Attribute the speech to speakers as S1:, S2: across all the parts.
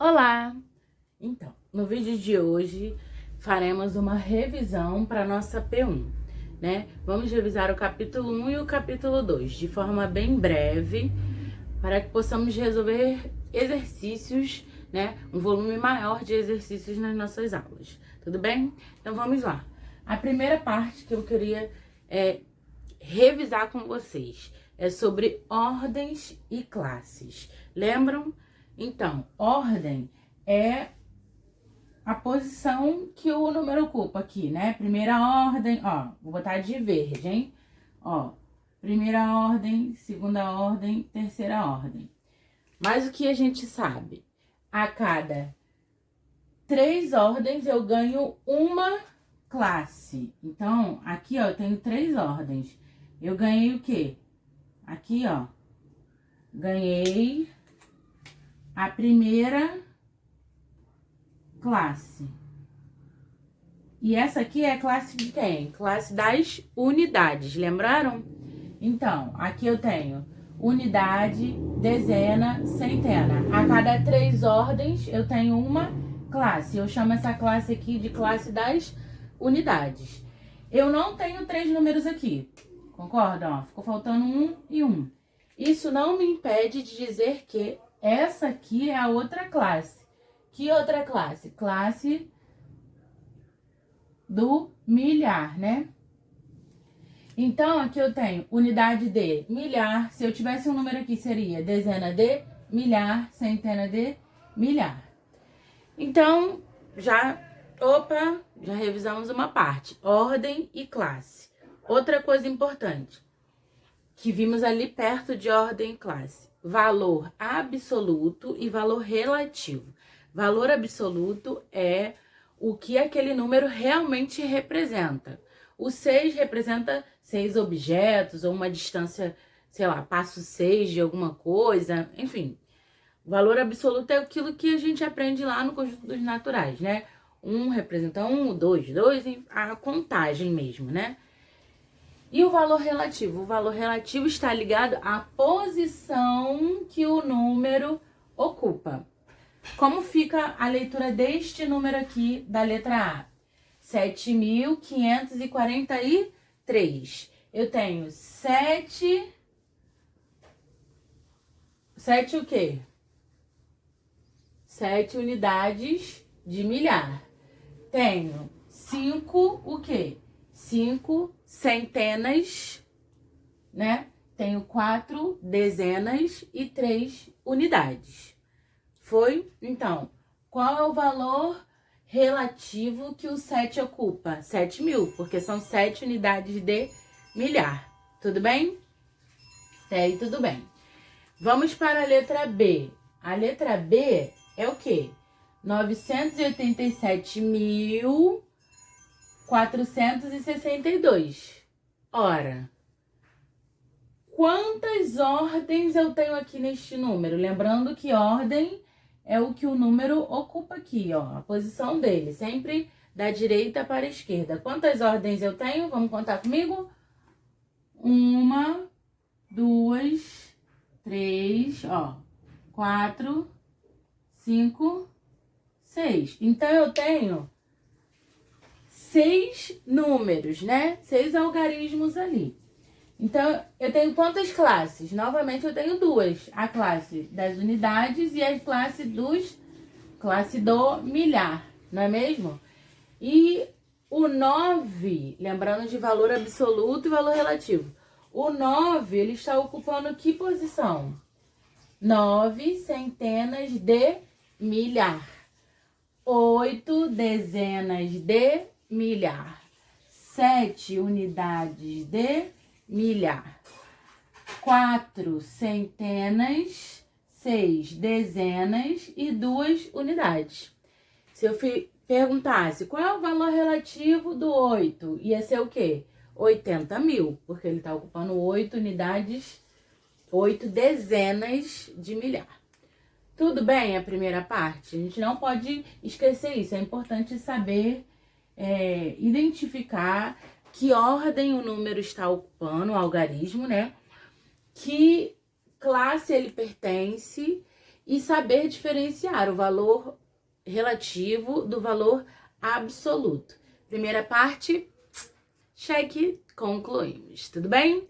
S1: Olá! Então, no vídeo de hoje faremos uma revisão para nossa P1, né? Vamos revisar o capítulo 1 e o capítulo 2 de forma bem breve, para que possamos resolver exercícios, né? Um volume maior de exercícios nas nossas aulas, tudo bem? Então vamos lá. A primeira parte que eu queria revisar com vocês é sobre ordens e classes. Lembram? Então, ordem é a posição que o número ocupa aqui, né? Primeira ordem, ó, vou botar de verde, hein? Ó, primeira ordem, segunda ordem, terceira ordem. Mas o que a gente sabe? A cada 3 ordens eu ganho uma classe. Então, aqui, ó, eu tenho 3 ordens. Eu ganhei o quê? Aqui, ó, ganhei a primeira classe. E essa aqui é a classe de quem? Classe das unidades, lembraram? Então, aqui eu tenho unidade, dezena, centena. A cada 3 ordens eu tenho uma classe. Eu chamo essa classe aqui de classe das unidades. Eu não tenho 3 números aqui, concordam? Ficou faltando 1 e 1. Isso não me impede de dizer que essa aqui é a outra classe. Que outra classe? Classe do milhar, né? Então, aqui eu tenho unidade de milhar. Se eu tivesse um número aqui, seria dezena de milhar, centena de milhar. Então, já revisamos uma parte. Ordem e classe. Outra coisa importante, que vimos ali perto de ordem e classe. Valor absoluto e valor relativo. Valor absoluto é o que aquele número realmente representa. O 6 representa 6 objetos ou uma distância, sei lá, passo 6 de alguma coisa, enfim. O valor absoluto é aquilo que a gente aprende lá no conjunto dos naturais, né? 1 representa 1, 2, 2, a contagem mesmo, né? E o valor relativo? O valor relativo está ligado à posição que o número ocupa. Como fica a leitura deste número aqui da letra A? 7.543. Eu tenho 7 o quê? 7 unidades de milhar. Tenho 5 o quê? 5 centenas, né? Tenho 4 dezenas e 3 unidades. Foi? Então, qual é o valor relativo que o 7 ocupa? 7.000, porque são 7 unidades de milhar. Tudo bem? Até aí tudo bem. Vamos para a letra B. A letra B é o quê? 987.462. Ora, quantas ordens eu tenho aqui neste número? Lembrando que ordem é o que o número ocupa aqui, ó, a posição dele, sempre da direita para a esquerda. Quantas ordens eu tenho? Vamos contar comigo? 1, 2, 3, ó, 4, 5, 6. Então, eu tenho 6 números, né? 6 algarismos ali. Então, eu tenho quantas classes? Novamente, eu tenho 2. A classe das unidades e a classe do milhar, não é mesmo? E o 9, lembrando de valor absoluto e valor relativo. O 9, ele está ocupando que posição? 9 centenas de milhar. 8 dezenas de milhar. 7 unidades de milhar. 4 centenas, 6 dezenas e 2 unidades. Se eu perguntasse qual é o valor relativo do 8, ia ser o quê? 80.000, porque ele está ocupando 8 unidades, 8 dezenas de milhar. Tudo bem a primeira parte? A gente não pode esquecer isso, é importante saber identificar que ordem o número está ocupando, o algarismo, né? Que classe ele pertence e saber diferenciar o valor relativo do valor absoluto. Primeira parte, cheque, concluímos, tudo bem?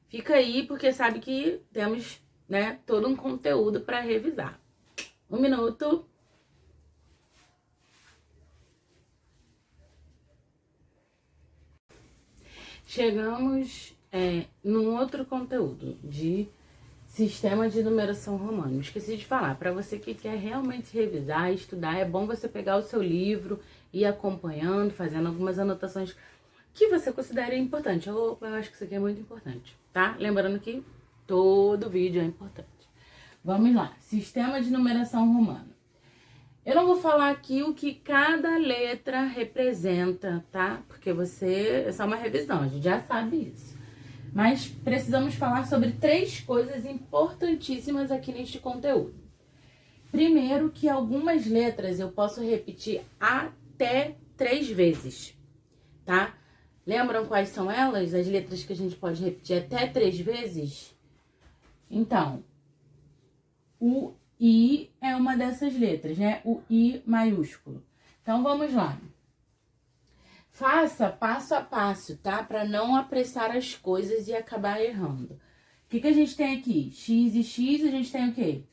S1: Fica aí, porque sabe que temos, né, todo um conteúdo para revisar. 1 minuto. Chegamos num outro conteúdo de sistema de numeração romano. Esqueci de falar, para você que quer realmente revisar, estudar, é bom você pegar o seu livro e ir acompanhando, fazendo algumas anotações que você considera importante. Eu acho que isso aqui é muito importante, tá? Lembrando que todo vídeo é importante. Vamos lá, sistema de numeração romano. Eu não vou falar aqui o que cada letra representa, tá? Porque é só uma revisão, a gente já sabe isso. Mas precisamos falar sobre 3 coisas importantíssimas aqui neste conteúdo. Primeiro, que algumas letras eu posso repetir até 3 vezes, tá? Lembram quais são elas? As letras que a gente pode repetir até 3 vezes? Então, o I é uma dessas letras, né? O I maiúsculo. Então, vamos lá. Faça passo a passo, tá? Para não apressar as coisas e acabar errando. O que a gente tem aqui? X e X, a gente tem o quê?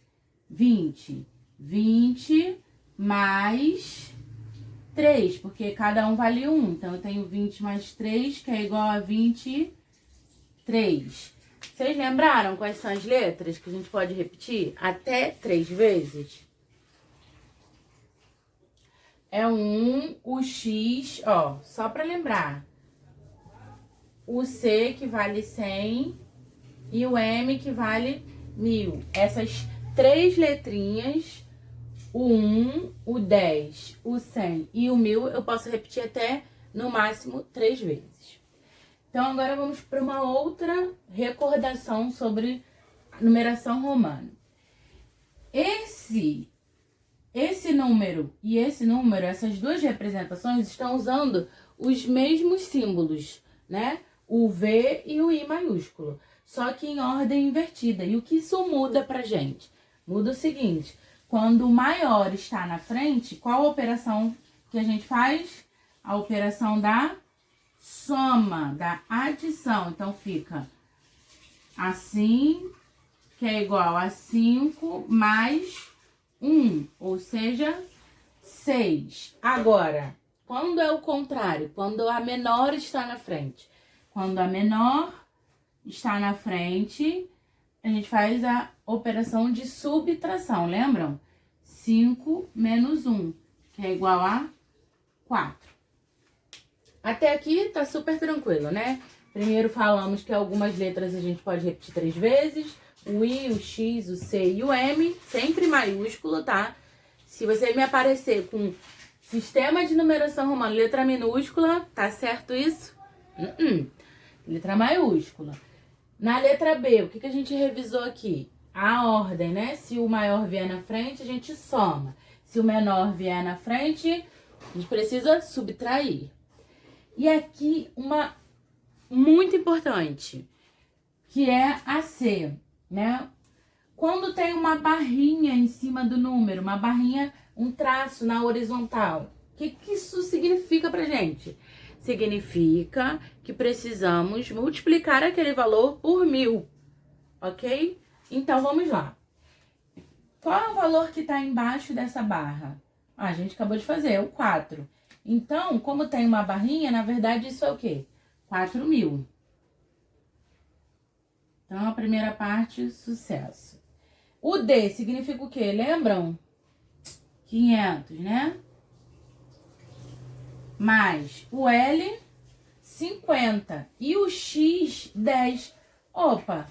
S1: 20. 20 mais 3, porque cada um vale 1. Então, eu tenho 20 mais 3, que é igual a 23. Vocês lembraram quais são as letras que a gente pode repetir até 3 vezes? É o X, ó, só para lembrar. O C, que vale 100, e o M, que vale 1000. Essas 3 letrinhas, o 1, o 10, o 100 e o 1000, eu posso repetir até, no máximo, 3 vezes. Então, agora vamos para uma outra recordação sobre numeração romana. Esse número e esse número, essas 2 representações, estão usando os mesmos símbolos, né? O V e o I maiúsculo, só que em ordem invertida. E o que isso muda pra gente? Muda o seguinte, quando o maior está na frente, qual a operação que a gente faz? A operação da soma, da adição. Então, fica assim, que é igual a 5 mais 1, ou seja, 6. Agora, quando é o contrário, quando a menor está na frente. Quando a menor está na frente, a gente faz a operação de subtração, lembram? 5 menos 1, que é igual a 4. Até aqui tá super tranquilo, né? Primeiro falamos que algumas letras a gente pode repetir 3 vezes. O I, o X, o C e o M, sempre maiúsculo, tá? Se você me aparecer com sistema de numeração romano, letra minúscula, tá certo isso? Letra maiúscula. Na letra B, o que a gente revisou aqui? A ordem, né? Se o maior vier na frente, a gente soma. Se o menor vier na frente, a gente precisa subtrair. E aqui uma muito importante, que é a C, né? Quando tem uma barrinha em cima do número, uma barrinha, um traço na horizontal, o que isso significa pra gente? Significa que precisamos multiplicar aquele valor por 1000, ok? Então, vamos lá. Qual é o valor que tá embaixo dessa barra? Ah, a gente acabou de fazer, é o 4. Então, como tem uma barrinha, na verdade, isso é o quê? 4.000. Então, a primeira parte, sucesso. O D significa o quê? Lembram? 500, né? Mais o L, 50. E o X, 10. Opa!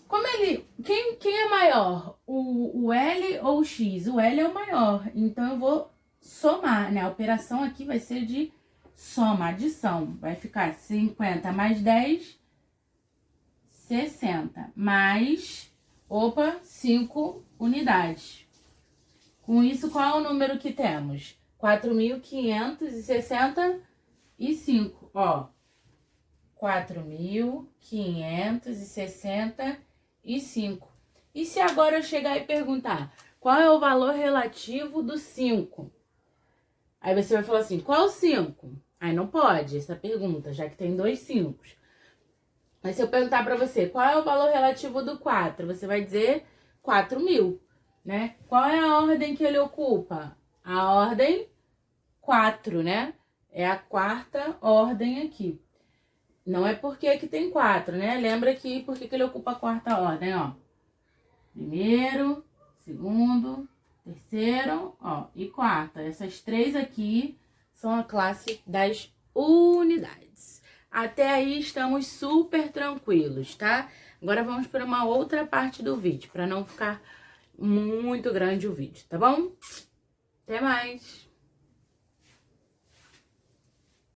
S1: Como ele... Quem é maior? O L ou o X? O L é o maior. Então, eu vou somar, né? A operação aqui vai ser de soma, adição. Vai ficar 50 mais 10, 60. Mais, 5 unidades. Com isso, qual é o número que temos? 4.565, ó. 4.565. E se agora eu chegar e perguntar, qual é o valor relativo do 5? Aí você vai falar assim, qual 5? Aí não pode essa pergunta, já que tem 2 5. Mas se eu perguntar pra você, qual é o valor relativo do 4? Você vai dizer 4.000, né? Qual é a ordem que ele ocupa? A ordem 4, né? É a quarta ordem aqui. Não é porque aqui tem 4, né? Lembra que por que ele ocupa a quarta ordem, ó. Primeiro, segundo, terceiro, ó, e quarta. Essas 3 aqui são a classe das unidades. Até aí estamos super tranquilos, tá? Agora vamos para uma outra parte do vídeo, para não ficar muito grande o vídeo, tá bom? Até mais!